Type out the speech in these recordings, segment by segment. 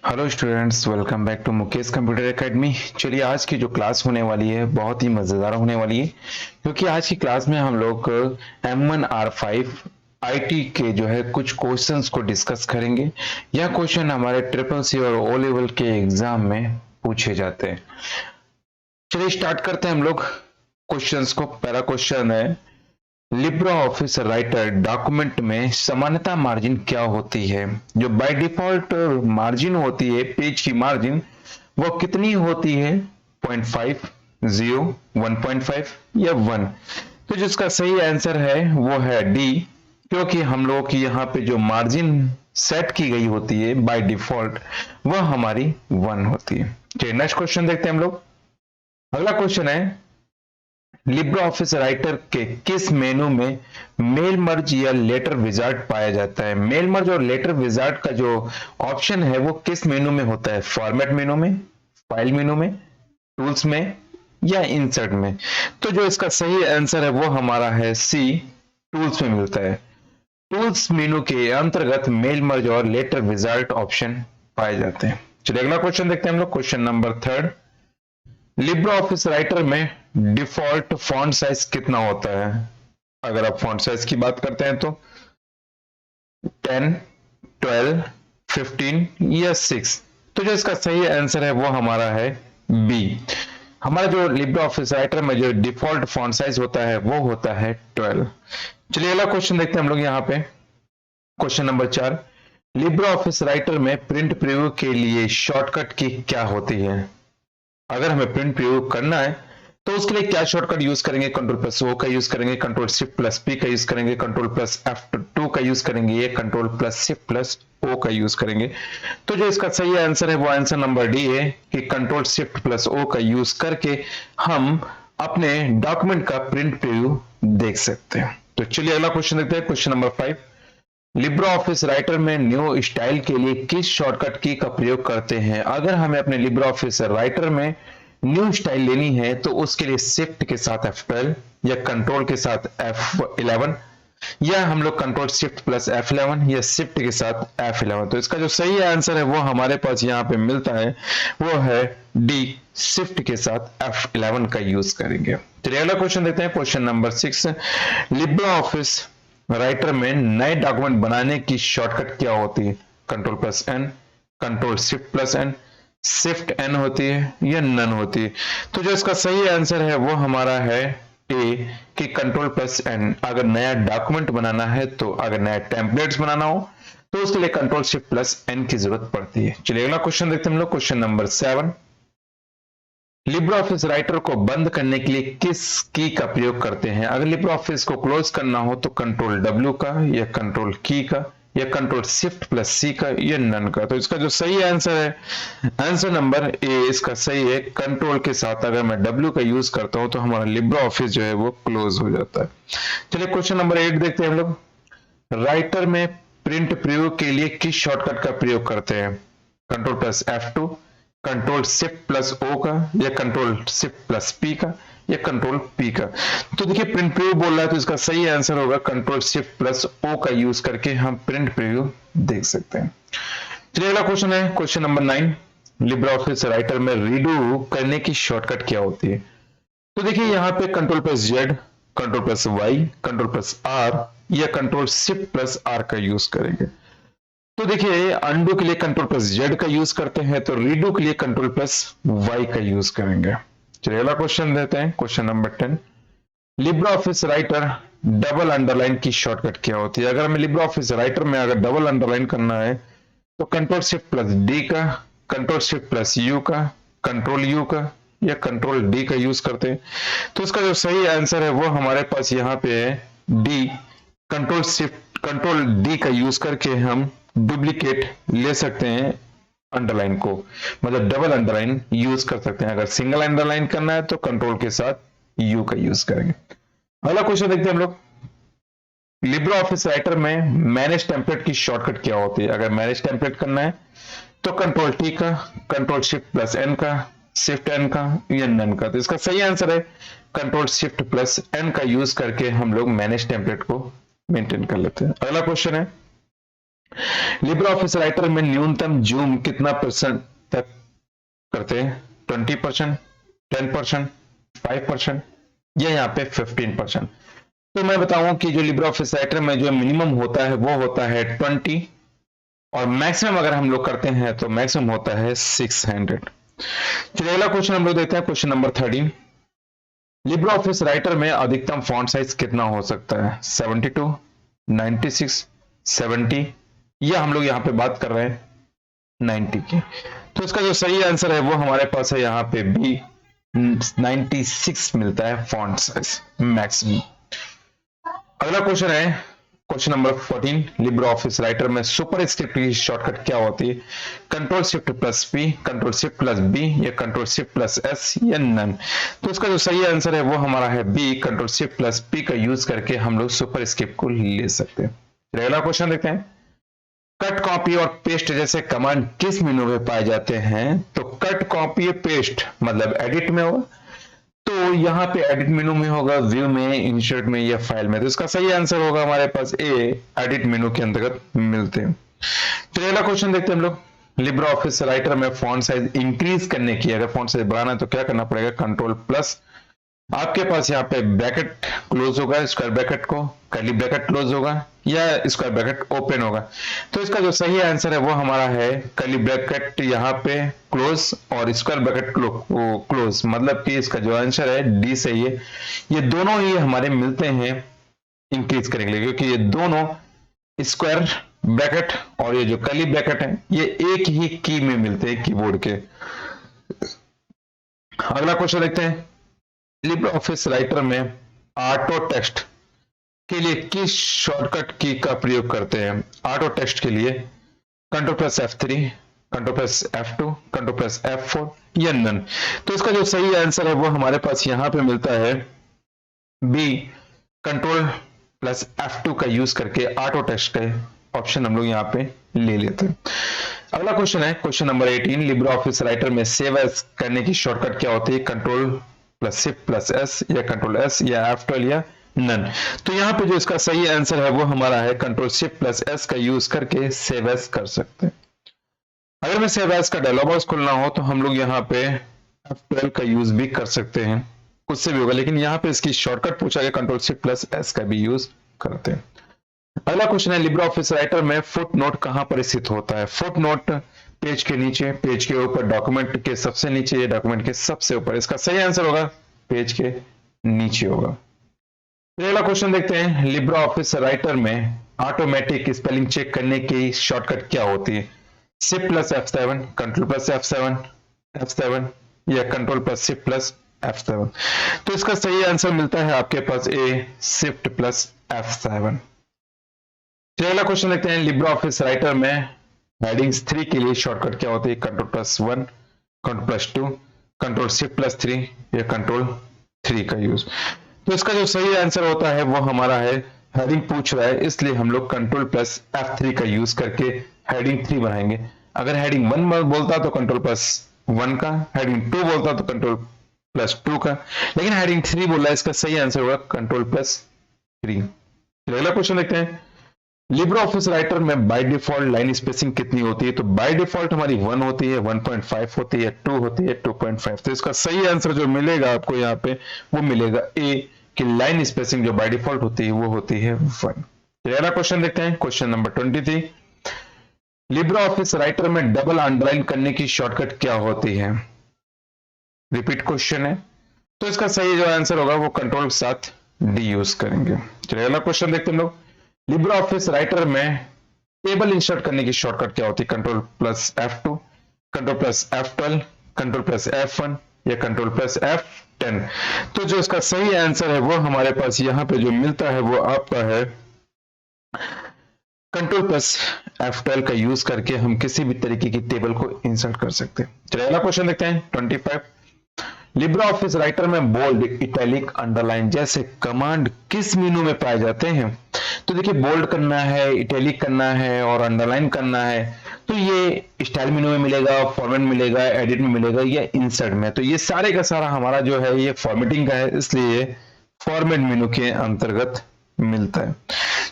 Hello students, welcome back to Mukesh computer academy. चलिए, आज की जो क्लास होने वाली है बहुत ही मज़ेदार होने वाली है, क्योंकि आज की क्लास में हम लोग M1R5 आईटी के जो है कुछ क्वेश्चंस को डिस्कस करेंगे। यह क्वेश्चन हमारे ट्रिपल सी और ओ लेवल के एग्जाम में पूछे जाते हैं। चलिए स्टार्ट करते हैं हम लोग क्वेश्चंस को। पहला क्वेश्चन है, लिब्रा ऑफिस राइटर डॉक्यूमेंट में समानता मार्जिन क्या होती है? जो बाय डिफॉल्ट मार्जिन होती है, पेज की मार्जिन, वो कितनी होती है? 0.5, 0, 1.5 या 1? तो जिसका सही आंसर है वो है डी, क्योंकि हम लोगों की यहाँ पे जो मार्जिन सेट की गई होती है बाय डिफॉल्ट वह हमारी 1 होती है। चलिए नेक्स्ट क्वेश्चन देखते हैं हम लोग। अगला क्वेश्चन है, लिब्रा ऑफिस राइटर के किस मेनू में मेल मर्ज या लेटर विजार्ड पाया जाता है? मेल मर्ज और लेटर विजार्ड का जो ऑप्शन है वो किस मेनू में होता है? फॉर्मेट मेनू में, फाइल मेनू में, टूल्स में या इंसर्ट में? तो जो इसका सही आंसर है वो हमारा है सी, टूल्स में मिलता है। टूल्स मेनू के अंतर्गत मेल मर्ज और लेटर विजार्ड ऑप्शन पाए जाते हैं। चलिए अगला क्वेश्चन देखते हैं हम लोग। Question number third, Libra office writer में डिफॉल्ट फॉन्ट साइज कितना होता है? अगर आप फॉन्ट साइज की बात करते हैं तो 10, 12, 15 या 6? तो जो इसका सही आंसर है वो हमारा है बी। हमारा जो लिब्रा ऑफिस राइटर में जो डिफॉल्ट फॉन्ट साइज होता है वो होता है 12। चलिए अगला क्वेश्चन देखते हैं हम लोग यहाँ पे। Question number 4, Libra office writer में प्रिंट प्रीव्यू के लिए शॉर्टकट की क्या होती है? अगर हमें प्रिंट प्रीव्यू करना है तो उसके लिए क्या शॉर्टकट यूज करेंगे? कंट्रोल प्लस ओ का यूज करेंगे, कंट्रोल शिफ्ट प्लस पी का यूज करेंगे, कंट्रोल प्लस F2 का यूज करेंगे, ये control plus shift plus O का यूज करेंगे। तो जो इसका सही आंसर है वो आंसर नंबर डी है कि कंट्रोल शिफ्ट प्लस ओ का यूज करके हम अपने डॉक्यूमेंट का प्रिंट प्रीव्यू देख सकते हैं। तो चलिए अगला क्वेश्चन देखते हैं। Question number 5, Libra office writer में न्यू स्टाइल के लिए किस शॉर्टकट की का प्रयोग करते हैं? अगर हमें अपने लिब्रा ऑफिस राइटर में न्यू स्टाइल लेनी है तो उसके लिए शिफ्ट के साथ F12 या कंट्रोल के साथ F11 या हम लोग कंट्रोल शिफ्ट प्लस F11 या शिफ्ट के साथ F11। तो इसका जो सही आंसर है वो हमारे पास यहाँ पे मिलता है, वो है डी, शिफ्ट के साथ F11 का यूज करेंगे। चलिए अगला क्वेश्चन देखते हैं। Question number 6, Libre office writer में नए डॉक्यूमेंट बनाने की शॉर्टकट क्या होती है? Control plus N, control shift plus N, shift N होती है या नन होती है? तो जो इसका सही आंसर है वो हमारा है ए कि कंट्रोल प्लस एन। अगर नया डॉक्यूमेंट बनाना है, तो अगर नया टेम्पलेट्स बनाना हो तो उसके लिए कंट्रोल शिफ्ट प्लस एन की जरूरत पड़ती है। चलिए अगला क्वेश्चन देखते हैं हम लोग। Question number 7, Libra office writer को बंद करने के लिए किस की का प्रयोग करते हैं? अगर लिब्रा ऑफिस को क्लोज करना हो तो कंट्रोल डब्ल्यू का या कंट्रोल की का या कंट्रोल शिफ्ट प्लस सी का या नन का? तो इसका जो सही आंसर है, आंसर नंबर ए इसका सही है। कंट्रोल के साथ अगर मैं डब्ल्यू का यूज करता हूं तो हमारा लिब्रा ऑफिस जो है वो क्लोज हो जाता है। चलिए क्वेश्चन नंबर 8 देखते हैं हम लोग। राइटर में प्रिंट प्रीव्यू के लिए किस शॉर्टकट का प्रयोग करते हैं? Control plus F2, control shift plus O का या कंट्रोल शिफ्ट प्लस पी का या कंट्रोल पी का? तो देखिए प्रिंट प्रीव्यू बोल रहा है तो इसका सही आंसर होगा कंट्रोल शिफ्ट प्लस ओ का यूज करके हम प्रिंट प्रीव्यू देख सकते हैं। चलिए अगला क्वेश्चन है। Question number 9, Libra office writer में रीडू करने की शॉर्टकट क्या होती है? तो देखिए यहाँ पे control plus Z, control plus Y, control plus R या कंट्रोल शिफ्ट प्लस आर का यूज करेंगे। तो देखिए अंडू के लिए कंट्रोल प्लस जेड का यूज करते हैं, तो रीडू के लिए कंट्रोल प्लस वाई का यूज करेंगे। चलिए अगला क्वेश्चन देते हैं। Question number 10, Libre office writer double underline की शॉर्टकट क्या होती है? अगर हमें लिब्रा ऑफिस राइटर में अगर डबल अंडरलाइन करना है तो कंट्रोल शिफ्ट प्लस डी का, कंट्रोल शिफ्ट प्लस यू का, कंट्रोल यू का या कंट्रोल डी का यूज करते हैं। तो इसका जो सही आंसर है वो हमारे पास यहाँ पे है डी, कंट्रोल डी का यूज करके हम डुप्लीकेट ले सकते हैं अंडरलाइन को, मतलब डबल अंडरलाइन यूज कर सकते हैं। अगर सिंगल अंडरलाइन करना है तो कंट्रोल के साथ यू का यूज करेंगे। अगला क्वेश्चन देखते हैं हम लोग। लिब्रा ऑफिस राइटर में मैनेज टेम्पलेट की शॉर्टकट क्या होती है? अगर मैनेज टेम्पलेट करना है तो कंट्रोल टी का, कंट्रोल शिफ्ट प्लस एन का, शिफ्ट एन का या नन का? तो इसका सही आंसर है कंट्रोल शिफ्ट प्लस एन का यूज करके हम लोग मैनेज टेम्पलेट को मेंटेन कर लेते हैं। अगला क्वेश्चन है, लिब्रे ऑफिस राइटर में न्यूनतम जूम कितना परसेंट तक करते हैं? 20%, 10%, 5% या यहाँ पे 15%। तो मैं बताऊं कि जो लिब्रे ऑफिस राइटर में जो मिनिमम होता है वो होता है 20, और मैक्सिमम अगर हम लोग करते हैं तो मैक्सिमम होता है 600। चलिए अगला क्वेश्चन हम लोग देखते हैं, question number 13। Libre office writer में अधिकतम फॉन्ट साइज कितना हो सकता है? 72, 96, 70, या हम लोग यहाँ पे बात कर रहे हैं 90 की। तो इसका जो सही आंसर है वो हमारे पास है यहाँ पे बी, 96 मिलता है फॉन्ट साइज मैक्सिमम। अगला क्वेश्चन है question number 14। Libre office writer में सुपर स्क्रिप्ट की शॉर्टकट क्या होती है? Control shift plus P, control shift plus B, या कंट्रोल शिफ्ट प्लस एस, या नन। तो इसका जो सही आंसर है वो हमारा है B, control shift plus P का यूज करके हम लोग सुपर स्क्रिप्ट को ले सकते हैं। अगला क्वेश्चन देखते हैं, कट कॉपी और पेस्ट जैसे कमांड किस मेनू में पाए जाते हैं? तो कट कॉपी पेस्ट मतलब एडिट में होगा, तो यहाँ पे एडिट मेनू में होगा, व्यू में, इंसर्ट में, या फाइल में। तो इसका सही आंसर होगा हमारे पास ए, एडिट मेनू के अंतर्गत मिलते हैं। चलिए अगला क्वेश्चन देखते हैं हम लोग। लिब्रे ऑफिस राइटर में फॉन्ट साइज इंक्रीज करने की, अगर फॉन्ट साइज बढ़ाना है तो क्या करना पड़ेगा? कंट्रोल प्लस, आपके पास यहाँ पे ब्रैकेट क्लोज होगा, स्क्वायर ब्रैकेट को, कर्ली ब्रैकेट क्लोज होगा, या स्क्वायर ब्रैकेट ओपन होगा। तो इसका जो सही आंसर है वो हमारा है कर्ली ब्रैकेट यहाँ पे क्लोज और स्क्वायर ब्रैकेट क्लोज, मतलब कि इसका जो आंसर है डी सही है। ये दोनों ही हमारे मिलते हैं इंक्रीज करने के लिए, क्योंकि ये दोनों स्क्वायर ब्रैकेट और ये जो कर्ली ब्रैकेट है ये एक ही की में मिलते हैं कीबोर्ड के। अगला क्वेश्चन देखते हैं, लिब्रे ऑफिस राइटर में ऑटो टेक्स्ट के लिए किस शॉर्टकट की का प्रयोग करते हैं? ऑटो टेक्स्ट के लिए control plus F3, control plus F2, control plus F4, या नन। तो इसका जो सही आंसर है वो हमारे पास यहां पे मिलता है बी, कंट्रोल प्लस F2 का यूज करके ऑटो टेक्स्ट का ऑप्शन हम लोग यहाँ पे ले लेते हैं। अगला क्वेश्चन है question number 18। Libre office writer में सेव एज करने की शॉर्टकट क्या होती है? Control plus shift plus S, या कंट्रोल एस, या F12, या नन। तो यहाँ पे जो इसका सही आंसर है वो हमारा है कंट्रोल शिफ्ट प्लस एस का यूज करके सेव एज कर सकते हैं। अगर मैं सेव एज का डायलॉग बॉक्स खोलना हो तो हम लोग यहाँ पे F12 का यूज भी कर सकते हैं, उससे भी होगा, लेकिन यहाँ पे इसकी शॉर्टकट पूछा गया, कंट्रोल शिफ्ट प्लस एस का भी यूज करते हैं। अगला क्वेश्चन है, लिब्रे ऑफिस राइटर में फुट नोट कहां पर स्थित होता है? फुट नोट पेज के नीचे, पेज के ऊपर, डॉक्यूमेंट के सबसे नीचे, या डॉक्यूमेंट के सबसे ऊपर? इसका सही आंसर होगा पेज के नीचे होगा। अगला क्वेश्चन देखते हैं, लिब्रे ऑफिस राइटर में ऑटोमेटिक स्पेलिंग चेक करने की शॉर्टकट क्या होती है? Shift plus F7, control plus F7, F7, या control plus shift plus F7? तो इसका सही आंसर मिलता है आपके पास ए, शिफ्ट प्लस F7। अगला क्वेश्चन देखते हैं, लिब्रे ऑफिस राइटर में हेडिंग्स 3 के लिए शॉर्टकट क्या होती है? Control plus 1, control plus 2, control shift plus 3, या कंट्रोल 3 का यूज। तो इसका जो सही आंसर होता है वो हमारा है, हेडिंग पूछ रहा है इसलिए हम लोग कंट्रोल प्लस F3 का यूज करके हेडिंग 3 बनाएंगे। अगर हेडिंग 1 बोलता तो कंट्रोल प्लस 1 का, हेडिंग 2 बोलता तो कंट्रोल प्लस 2 का, लेकिन हेडिंग 3 बोल रहा है, इसका सही आंसर होगा कंट्रोल प्लस 3। अगला क्वेश्चन देखते हैं, लिब्रे ऑफिस राइटर में बाय डिफॉल्ट लाइन स्पेसिंग कितनी होती है? तो बाय डिफॉल्ट हमारी 1 होती है, 1.5 होती है, 2 होती है, 2.5। तो इसका सही आंसर जो मिलेगा आपको यहाँ पे वो मिलेगा ए, कि लाइन स्पेसिंग जो बाय डिफॉल्ट होती है वो होती है 1। अगला क्वेश्चन देखते हैं, question number 23। Libre office writer में डबल अंडरलाइन करने की शॉर्टकट क्या होती है? रिपीट क्वेश्चन है, तो इसका सही जो आंसर होगा वो कंट्रोल के साथ डी यूज करेंगे। चलिए अगला क्वेश्चन देखते हैं हम लोग, लिब्रे ऑफिस राइटर में टेबल इंसर्ट करने की शॉर्टकट क्या होती है? Control plus F2, control plus F12, control plus F1, या कंट्रोल प्लस F10? तो जो इसका सही आंसर है वो हमारे पास यहाँ पे जो मिलता है वो आपका है कंट्रोल प्लस F12 का यूज करके हम किसी भी तरीके की टेबल को इंसर्ट कर सकते हैं। चलिए अगला क्वेश्चन देखते हैं 25। लिब्रे ऑफिस राइटर में बोल्ड, इटैलिक, अंडरलाइन जैसे कमांड किस मेनू में पाए जाते हैं? तो देखिए, बोल्ड करना है, इटैलिक करना है और अंडरलाइन करना है, तो ये स्टाइल मेनू में मिलेगा, फॉर्मेट मिलेगा, एडिट में मिलेगा, या इंसर्ट में। तो ये सारे का सारा हमारा जो है ये फॉर्मेटिंग का है, इसलिए फॉर्मेट मेनू के अंतर्गत मिलता है।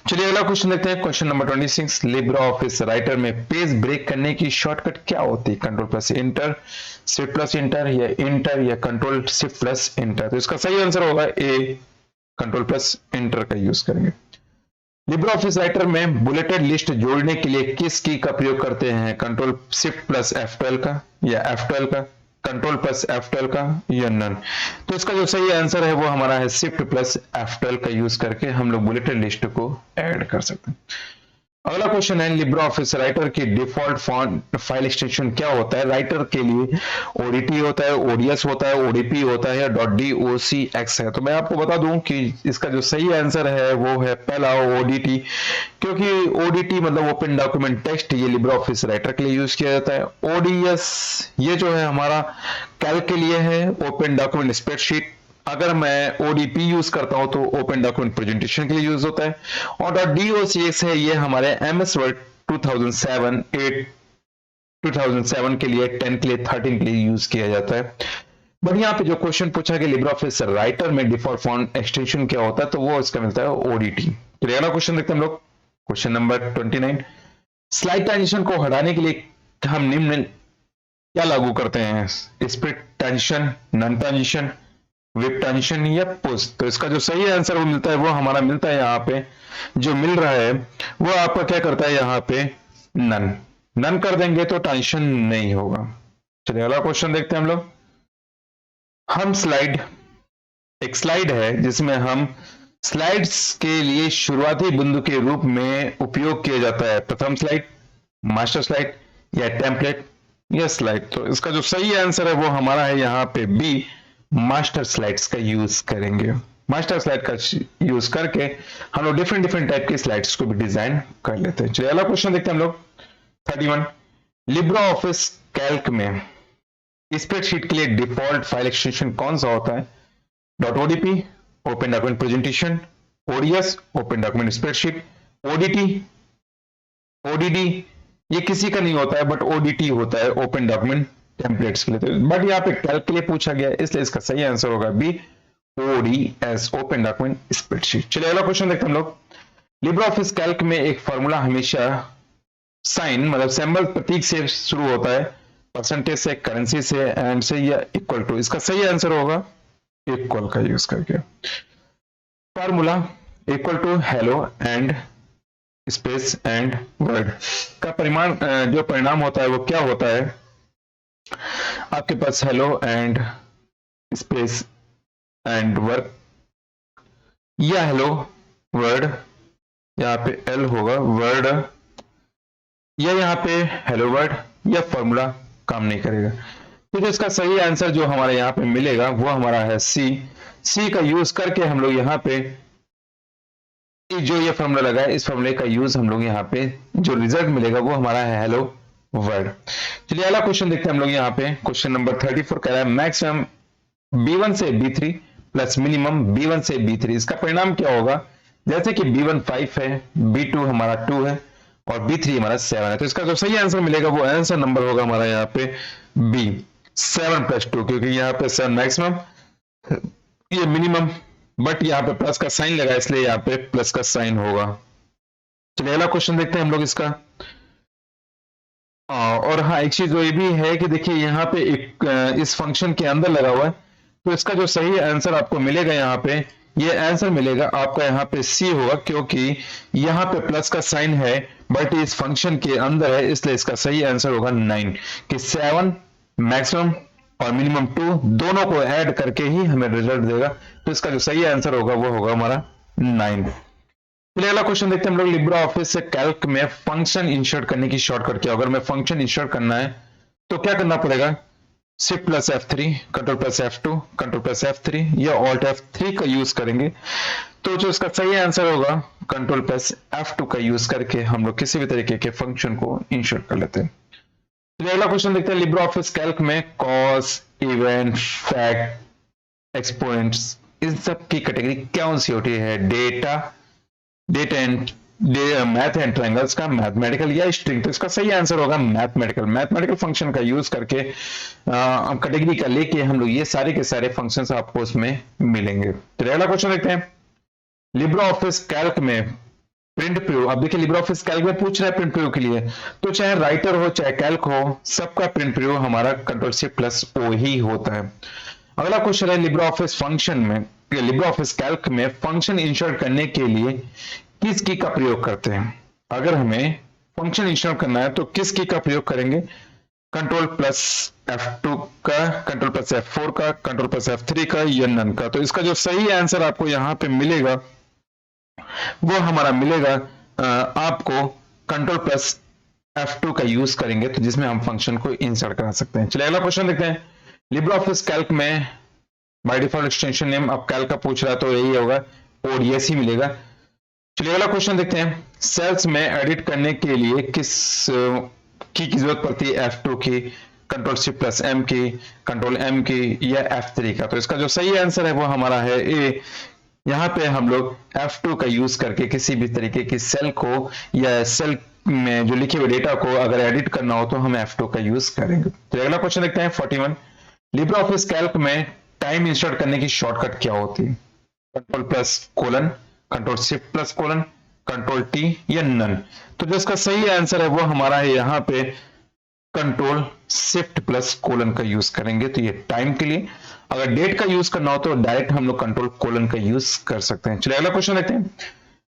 चलिए अगला क्वेश्चन देखते हैं, question number 26। Libre office writer में पेज ब्रेक करने की शॉर्टकट क्या होती है? Control plus inter, shift plus inter, या इंटर, या कंट्रोल शिफ्ट प्लस इंटर? तो इसका सही आंसर होगा ए, कंट्रोल प्लस इंटर का यूज करेंगे। लिब्रे ऑफिस राइटर में बुलेटेड लिस्ट जोड़ने के लिए किस की का प्रयोग करते हैं? कंट्रोल शिफ्ट प्लस F12 का, या F12 का, कंट्रोल प्लस F12 का, या नन? तो इसका जो सही आंसर है वो हमारा है शिफ्ट प्लस F12 का यूज करके हम लोग बुलेटेड लिस्ट को ऐड कर सकते हैं। अगला क्वेश्चन है, लिब्रे ऑफिस राइटर की डिफॉल्ट फॉन्ट फाइल एक्सटेंशन क्या होता है? राइटर के लिए ओडीटी होता है, ओडीएस होता है, ओडीपी होता है, या .docx है? तो मैं आपको बता दूं कि इसका जो सही आंसर है वो है पहला, ओडीटी, क्योंकि ओडीटी मतलब ओपन डॉक्यूमेंट टेक्स्ट, ये लिब्रे ऑफिस राइटर के लिए यूज किया जाता है। ओडीएस ये जो है हमारा कैल्क के लिए है, ओपन डॉक्यूमेंट स्प्रेडशीट। अगर मैं ओडीपी यूज करता हूं तो ओपन डॉक्यूमेंट प्रेजेंटेशन के लिए यूज होता है। और .docx है, ये हमारे एमएस वर्ड 2007, 8, 2007 के लिए, 10 के लिए, 13 के लिए यूज किया जाता है। बट यहाँ पे जो क्वेश्चन पूछा कि लिब्रे ऑफिस राइटर में डिफॉल्ट फॉन्ट एक्सटेंशन क्या होता है, तो वो इसका मिलता है ओडीटी। तो अगला क्वेश्चन देखते हैं हम लोग, क्वेश्चन नंबर 29। स्लाइड ट्रांजिशन को हटाने के लिए हम निम्न क्या लागू करते हैं? Split transition, non transition, whip transition, या पुश? तो इसका जो सही आंसर वो मिलता है वो हमारा मिलता है यहाँ पे, जो मिल रहा है वो आपका क्या करता है यहाँ पे, नन। नन कर देंगे तो ट्रांजिशन नहीं होगा। चलिए अगला क्वेश्चन देखते हैं हम लोग। हम एक स्लाइड है जिसमें हम स्लाइड्स के लिए शुरुआती बिंदु के रूप में उपयोग किया जाता है। प्रथम स्लाइड, मास्टर स्लाइड, या टेम्पलेट, या स्लाइड? तो इसका जो सही आंसर है वो हमारा है यहाँ पे बी, मास्टर स्लाइड्स का यूज करेंगे। मास्टर स्लाइड का यूज करके हम लोग डिफरेंट टाइप के स्लाइड्स को भी डिजाइन कर लेते हैं। चलिए अगला क्वेश्चन देखते हैं हम लोग, 31। लिब्रे ऑफिस कैल्क में स्प्रेडशीट के लिए डिफॉल्ट फाइल एक्सटेंशन कौन सा होता है? .odp, open document presentation, ODS, open document spreadsheet, ODT, ODD ये किसी का नहीं होता है, बट ओडीटी होता है, ओपन डॉक्यूमेंट टेम्पलेट्स के लिए। बट यहाँ पे कैल्क के लिए पूछा गया, इसलिए इसका सही आंसर होगा B, ODS, open document spreadsheet. चलिए अगला क्वेश्चन देखते हैं हम लोग। लिब्रे ऑफिस कैल्क में एक फॉर्मूला हमेशा साइन मतलब सिंबल प्रतीक से शुरू होता है, परसेंटेज से, करेंसी से, एंड से, या इक्वल टू? इसका सही आंसर होगा इक्वल का यूज करके। Formula equal to hello and space and word का जो परिणाम होता है वो क्या होता है? आपके पास hello and space and word, या हेलो वर्ड, यहाँ पे एल होगा वर्ड, या यहाँ पे हेलो वर्ड, या फॉर्मूला काम नहीं करेगा। तो जो इसका सही आंसर जो हमारे यहाँ पे मिलेगा वो हमारा है सी का यूज करके हम लोग यहाँ पे जो ये फॉर्मूला लगा है, इस फॉर्मूले का यूज हम लोग यहाँ पे जो रिजल्ट मिलेगा वो हमारा है हेलो वर्ड। चलिए अगला क्वेश्चन देखते हैं हम लोग यहाँ पे, क्वेश्चन नंबर 34 कह रहा है मैक्सिमम B1 से B3 प्लस मिनिमम B1 से B3, इसका परिणाम क्या होगा? जैसे कि B1 5 है, B2 हमारा 2 है, और B3 हमारा 7 है। तो इसका जो सही आंसर मिलेगा वो आंसर नंबर होगा हमारा यहाँ पे B, 7 प्लस 2, क्योंकि यहाँ पे 7 मैक्सिमम, ये मिनिमम, बट यहाँ पे प्लस का साइन लगा इसलिए यहाँ पे प्लस का साइन होगा। चलिए अगला क्वेश्चन देखते हैं हम लोग इसका। और हाँ एक चीज ये भी है कि देखिए यहाँ पे एक इस फंक्शन के अंदर लगा हुआ है, तो इसका जो सही आंसर आपको मिलेगा यहाँ पे, ये आंसर मिलेगा आपका यहाँ पे सी होगा, क्योंकि यहाँ पे प्लस का साइन है बट इस फंक्शन के अंदर है, इसलिए इसका सही आंसर होगा 9, कि 7 मैक्सिमम और मिनिमम 2 दोनों को ऐड करके ही हमें रिजल्ट देगा। तो इसका जो सही आंसर होगा वो होगा हमारा 9। चलिए अगला क्वेश्चन देखते हैं हम लोग। लिब्रे ऑफिस से कैल्क में फंक्शन इंसर्ट करने की शॉर्टकट क्या होगा? अगर मैं फंक्शन इंसर्ट करना है तो क्या करना पड़ेगा? Shift plus F3, control plus F2, control plus F3, या ऑल्ट F3 का यूज करेंगे। तो जो इसका सही आंसर होगा कंट्रोल प्लस F2 का यूज करके हम लोग किसी भी तरीके के फंक्शन को इंसर्ट कर लेते हैं। चलिए अगला क्वेश्चन देखते हैं। लिब्रे ऑफिस कैल्क में कॉज, इवेंट, फैक्ट, एक्सपोनेंट्स, इन सब की कैटेगरी कौन सी होती है? Data and math and triangles का, मैथमेटिकल, या स्ट्रिंग? तो इसका सही आंसर होगा मैथमेटिकल फंक्शन का यूज करके कैटेगरी का लेके हम लोग ये सारे के सारे फंक्शंस आपको उसमें मिलेंगे। तो अगला क्वेश्चन देखते हैं। लिब्रा ऑफिस कैल्क में प्रिंट प्रीव्यू, अब देखिए लिब्रा ऑफिस कैल्क में पूछ रहा है प्रिंट प्रीव्यू के लिए, तो चाहे राइटर हो चाहे कैल्क हो, सबका प्रिंट प्रीव्यू हमारा कंट्रोल शिफ्ट प्लस ओ ही होता है। अगला क्वेश्चन है लिब्रा ऑफिस फंक्शन में, लिब्रा ऑफिस कैल्क में फंक्शन इंसर्ट करने के लिए किस की का प्रयोग करते हैं। अगर हमें फंक्शन इंसर्ट करना है तो किस की का प्रयोग करेंगे, कंट्रोल प्लस F2 का, कंट्रोल प्लस F4 का, कंट्रोल प्लस F3 का या नन का। तो इसका जो सही आंसर आपको यहां पे मिलेगा वो हमारा मिलेगा आपको कंट्रोल प्लस F2 का यूज करेंगे, तो जिसमें हम फंक्शन को इंसर्ट करा सकते हैं। चलिए अगला क्वेश्चन देखते हैं। लिब्रा ऑफिस कैल्क में बाय डिफॉल्ट एक्सटेंशन नेम, अब कैल्क का पूछ रहा है तो यही होगा, ओडीएस ही मिलेगा। चलिए अगला क्वेश्चन देखते हैं। सेल्स में एडिट करने के लिए किस की जरूरत पड़ती है, F2 की, कंट्रोल शिफ्ट प्लस एम की, कंट्रोल एम की या F3 का। तो इसका जो सही आंसर है वो हमारा है ए। यहाँ पे हम लोग F2 का यूज करके किसी भी तरीके की सेल को या सेल में जो लिखे हुए डेटा को अगर एडिट करना हो तो हम F2 का यूज करेंगे। तो अगला क्वेश्चन देखते हैं 41। लिब्रा ऑफिस कैल्क में टाइम इंसर्ट करने की शॉर्टकट क्या होती है, control plus colon, control shift plus colon, control T या नन। तो जो इसका सही आंसर है वो हमारा है यहाँ पे कंट्रोल शिफ्ट प्लस कोलन का यूज करेंगे। तो ये टाइम के लिए, अगर डेट का यूज करना हो तो डायरेक्ट हम लोग कंट्रोल कोलन का यूज कर सकते हैं। चलिए अगला क्वेश्चन देखते हैं।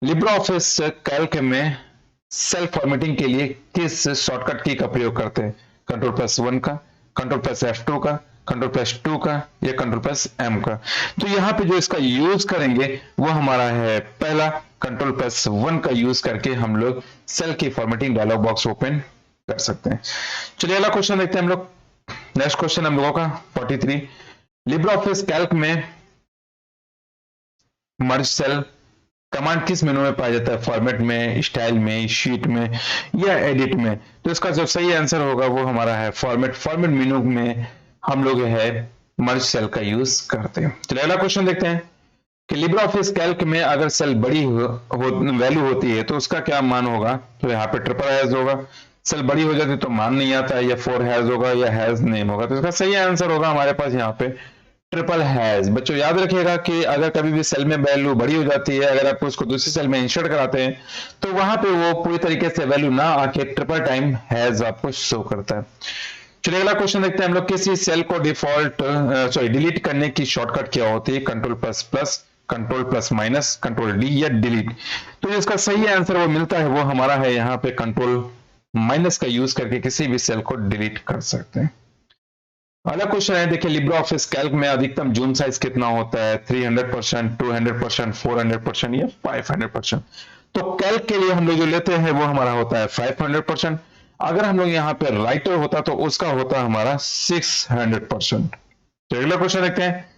लिब्रा ऑफिस कैल्क में सेल फॉर्मेटिंग के लिए किस शॉर्टकट की का प्रयोग करते हैं, कंट्रोल प्लस 1 का, कंट्रोल प्लस F2 का, कंट्रोल प्लस 2 का या कंट्रोल प्लस M का। तो यहाँ पे जो इसका यूज करेंगे वो हमारा है पहला, कंट्रोल प्लस 1 का यूज करके हम लोग सेल की फॉर्मेटिंग डायलॉग बॉक्स ओपन कर सकते हैं। चलिए अगला क्वेश्चन देखते हैं हम लोग। नेक्स्ट क्वेश्चन हम लोगों का 43। लिब्रा ऑफिस कैल्क में मर्ज सेल कमांड किस मेनू में पाया जाता है, फॉर्मेट में, स्टाइल में, शीट में या एडिट में। तो इसका जो सही आंसर होगा वो हमारा है फॉर्मेट। फॉर्मेट मेनू में हम लोग है मर्ज सेल का यूज करते हैं। चलिए अगला क्वेश्चन देखते हैं कि लिब्रा ऑफिस कैल्क में अगर सेल बड़ी वैल्यू होती है तो उसका क्या मान होगा। तो यहाँ पे ट्रिपल हैज होगा, सेल बड़ी हो जाती तो मान नहीं आता, या 4 हैज होगा या हैज नेम होगा। तो इसका सही आंसर होगा हमारे पास यहाँ पे ट्रिपल हैज। बच्चों याद रखिएगा कि अगर कभी भी सेल में वैल्यू बड़ी हो जाती है, अगर आप उसको दूसरी सेल में इंसर्ट कराते हैं तो वहां पे वो पूरी तरीके से वैल्यू ना आके ट्रिपल टाइम हैज आपको शो करता है। चलिए अगला क्वेश्चन देखते हैं हम लोग। किसी सेल को डिफॉल्ट डिलीट करने की शॉर्टकट क्या होती है, control plus plus, control plus minus, control D या डिलीट। तो इसका सही आंसर वो मिलता है वो हमारा है यहाँ पे कंट्रोल माइनस का यूज करके किसी भी सेल को डिलीट कर सकते हैं। अगला क्वेश्चन है, देखिए लिब्रा ऑफिस कैल्क में अधिकतम जूम साइज कितना होता है, 300%, 200%, 400% या 500%। तो कैल्क के लिए हम लोग जो लेते हैं वो हमारा होता है 500%। अगर हम लोग यहाँ पे राइटर होता तो उसका होता हमारा 600%। तो अगला क्वेश्चन देखते हैं।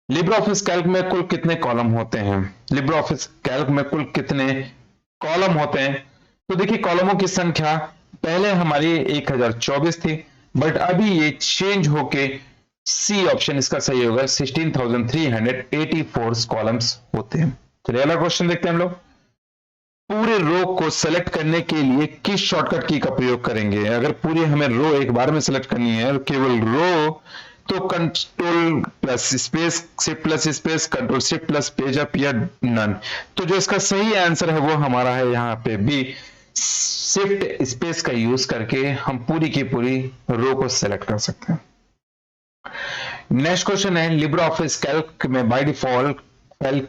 लिब्रा ऑफिस कैल्क में कुल कितने कॉलम होते हैं, लिब्रा ऑफिस कैल्क में कुल कितने कॉलम होते हैं। तो देखिए कॉलमों की संख्या पहले हमारी 1024 थी, बट अभी ये चेंज होके सी ऑप्शन इसका सही होगा, 16,384 कॉलम्स होते हैं। चलिए अगला क्वेश्चन देखते हैं हम लोग। पूरे रो को सेलेक्ट करने के लिए किस शॉर्टकट की का प्रयोग करेंगे। अगर पूरी हमें रो एक बार में सेलेक्ट करनी है केवल रो, तो control plus space, shift plus space, control shift plus page up या नन। तो जो इसका सही आंसर है वो हमारा है यहाँ पे बी, शिफ्ट स्पेस का यूज करके हम पूरी की पूरी रो को सेलेक्ट कर सकते हैं। नेक्स्ट क्वेश्चन है, लिब्रा ऑफिस कैल्क में बाय डिफॉल्ट फाइल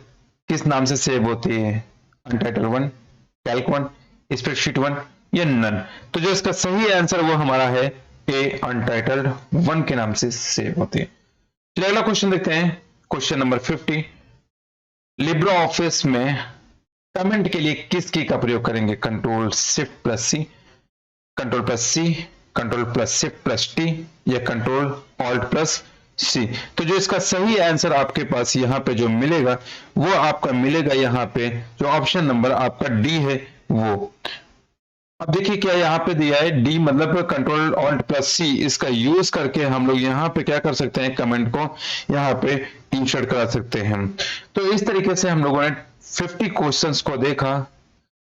किस नाम से सेव होती है, अनटाइटल 1, कैल्क 1, स्प्रेडशीट 1 या नन। तो जो इसका सही आंसर वो हमारा है ए, अनटाइटल्ड 1 के नाम से सेव होती है। चलिए अगला क्वेश्चन देखते हैं, क्वेश्चन नंबर 50। लिब्रा ऑफिस में कमेंट के लिए किस की का प्रयोग करेंगे, control shift plus C, control plus C, control plus shift plus T या कंट्रोल ऑल्ट प्लस सी। तो जो इसका सही आंसर आपके पास यहाँ पे जो मिलेगा वो आपका मिलेगा यहाँ पे जो ऑप्शन नंबर आपका डी है वो। अब देखिए क्या यहाँ पे दिया है, डी मतलब कंट्रोल ऑल्ट प्लस सी, इसका यूज करके हम लोग यहाँ पे क्या कर सकते हैं, कमेंट को यहाँ पे इंसर्ट करा सकते हैं। तो इस तरीके से हम लोगों ने 50 क्वेश्चंस को देखा।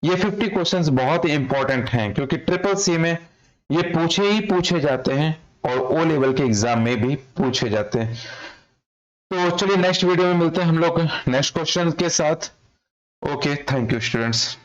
ये 50 क्वेश्चंस बहुत इंपॉर्टेंट हैं क्योंकि ट्रिपल सी में ये पूछे ही पूछे जाते हैं और ओ लेवल के एग्जाम में भी पूछे जाते हैं। तो चलिए नेक्स्ट वीडियो में मिलते हैं हम लोग नेक्स्ट क्वेश्चन के साथ। Okay, thank you students.